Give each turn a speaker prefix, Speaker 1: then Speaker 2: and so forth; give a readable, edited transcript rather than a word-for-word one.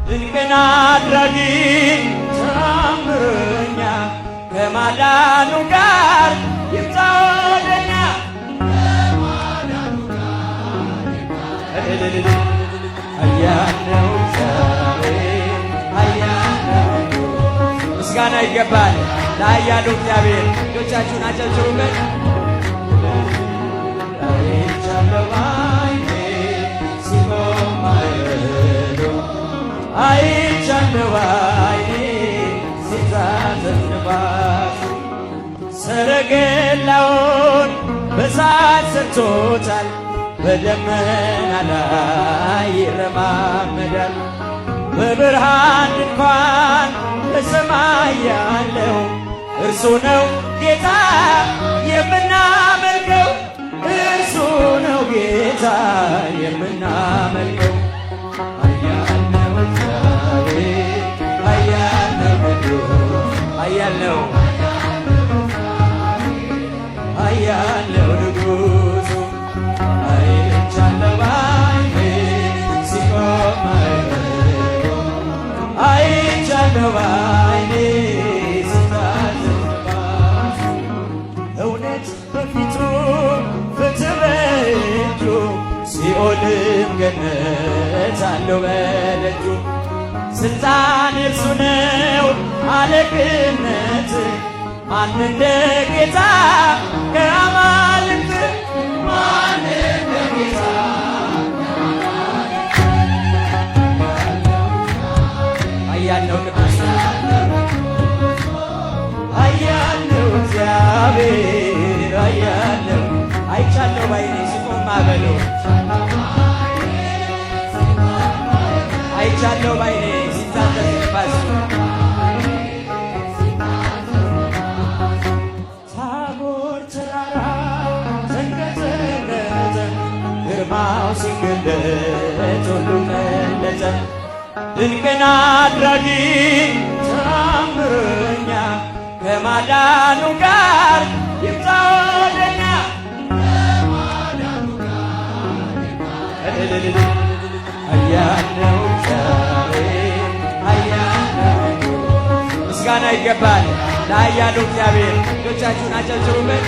Speaker 1: ድንቅን አድራጊ ተአምረኛ ከማዳኑ ጋር ይምጣ ወደኛ ኃያል ነው እግዚአብሔር ኃያል ነው። ምስጋና ይገባል ለኃያሉ እግዚአብሔር። እጆቻችሁን አጨብጭቡበት። አይቻለሁ ዓይኔ ሲቆም ማዕበሉ አይቻለሁ ዓይኔ ሲዛዘን ነፋሱ ሰረገላውን በእሳት ሰርቶታል በደመና ላይ ይረማመዳል። በብርሃን ድንኳን በሰማይ ያለው እርሱ ነው ጌታ የምናመልከው እርሱ ነው ጌታ የምናመልከው። ኃያል ነው እግዚአብሔር ኃያል ነው ቅዱስ ኃያል ነው ኃያል ነው ንጉሡ አይቻለሁ ዓይኔ ሲቆም ማዕበሉ አይቻለሁ ዓይኔ ሲታዘዝ ነፋሱ እውነት በፊቱ ፍትሕ በእጁ ሲኦልም ገነት አለው በደጁ ስልጣን የእርሱ ነው አለቅነት ማን እንደ ጌታ ከአማልክት ማን እንደ ጌታ ኃያል ነው ቅዱስ ኃያል ነው እግዚአብሔር ኃያል ነው። አይቻለሁ ባይኔ ሲቆም ማዕበሉ አይቻለሁ ባይኔ ሲታዘዝ ነፋሱ ታቦር ተራራ ተንቀጠቀጠ ግርማው ሲገለጥ ሁሉም ቀለጠ። ድንቅን አድራጊ ተአምረኛ ከማዳኑ ጋር ይምጣ ወደኛ ኃያል ነው እግዚአብሔር ኃያል ነው። ምስጋና ይገባል ለኃያሉ እግዚአብሔር። እጆቻችሁን አጨብጭቡበት።